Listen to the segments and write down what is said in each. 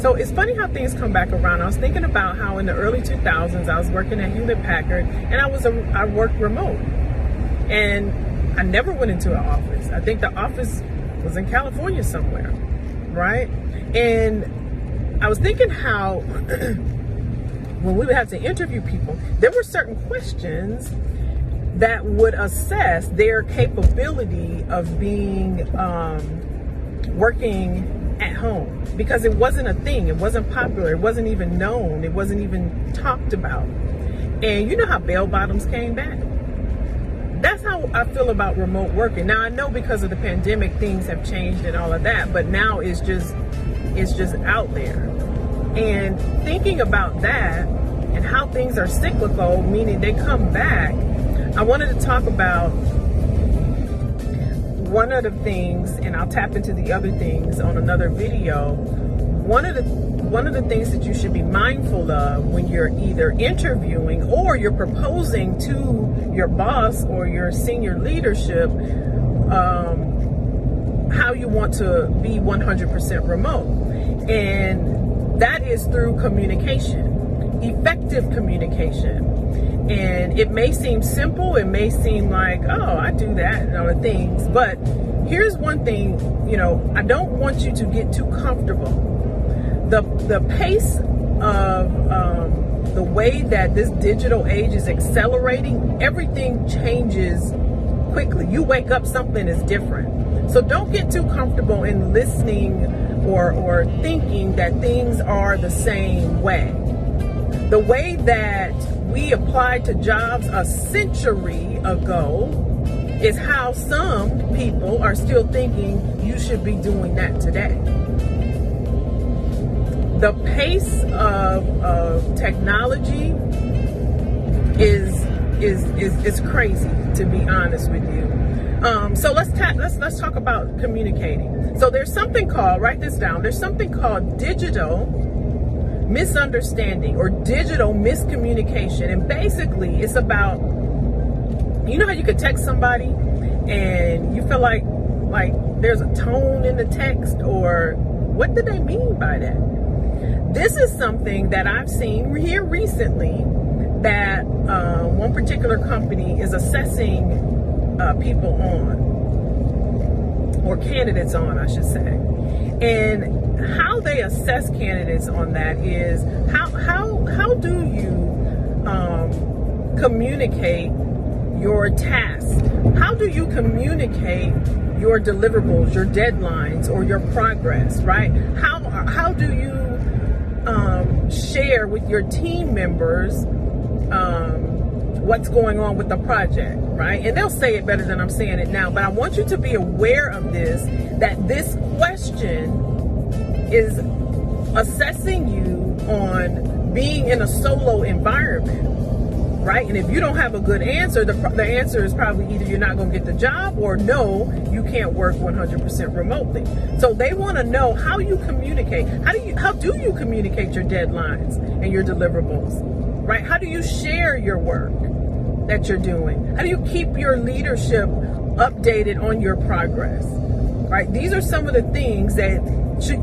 So it's funny how things come back around. I was thinking about how in the early 2000s, I was working at Hewlett-Packard, and I worked remote. And I never went into an office. I think the office was in California somewhere, right? And I was thinking how when we would have to interview people, there were certain questions that would assess their capability of being working at home, because it wasn't a thing. It wasn't popular. It wasn't even known. It wasn't even talked about. And you know how bell bottoms came back? That's how I feel about remote working. Now I know because of the pandemic things have changed and all of that, but now it's just out there. And thinking about that and how things are cyclical, meaning they come back, I wanted to talk about one of the things, and I'll tap into the other things on another video. One of the things that you should be mindful of when you're either interviewing or you're proposing to your boss or your senior leadership, how you want to be 100% remote. And that is through communication, effective communication. And it may seem simple, it may seem like, oh, I do that and other things, but here's one thing, I don't want you to get too comfortable. The pace of the way that this digital age is accelerating, everything changes quickly. You wake up, something is different. So don't get too comfortable in listening or thinking that things are the same way. The way that we applied to jobs a century ago is how some people are still thinking you should be doing that today. The pace of technology is crazy, to be honest with you. So let's talk about communicating. So there's something called, write this down, there's something called digital misunderstanding or digital miscommunication. And basically it's about, you know how you could text somebody and you feel like there's a tone in the text, or what did they mean by that? This is something that I've seen here recently that one particular company is assessing people on, or candidates on, I should say. And how they assess candidates on that is how do you communicate your tasks? How do you communicate your deliverables, your deadlines, or your progress, right? How do you share with your team members what's going on with the project, right? And they'll say it better than I'm saying it now, but I want you to be aware of this, that this question is assessing you on being in a solo environment, right? And if you don't have a good answer, the answer is probably either you're not going to get the job, or no, you can't work 100% remotely. So they want to know how you communicate. How do you communicate your deadlines and your deliverables, right? How do you share your work that you're doing? How do you keep your leadership updated on your progress, right? These are some of the things that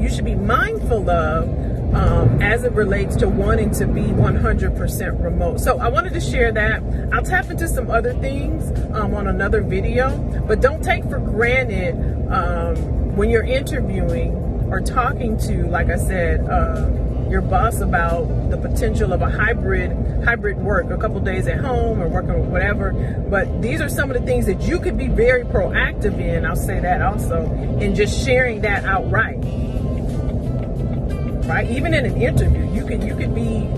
you should be mindful of as it relates to wanting to be 100% remote. So I wanted to share that. I'll tap into some other things on another video, but don't take for granted when you're interviewing or talking to, like I said, your boss about the potential of a hybrid work, a couple days at home or working with whatever. But these are some of the things that you could be very proactive in. I'll say that also, in just sharing that outright. Right? Even in an interview, you could be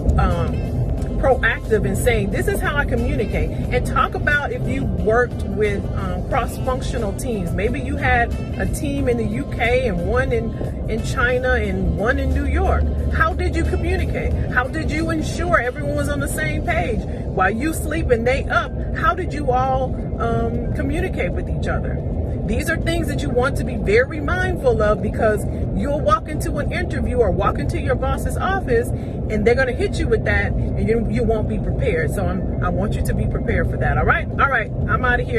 proactive in saying, this is how I communicate. And talk about if you worked with cross-functional teams. Maybe you had a team in the UK and one in China and one in New York. How did you communicate? How did you ensure everyone was on the same page? While you sleep and they up, how did you all communicate with each other? These are things that you want to be very mindful of, because you'll walk into an interview or walk into your boss's office and they're going to hit you with that, and you won't be prepared. So I want you to be prepared for that. All right. I'm out of here.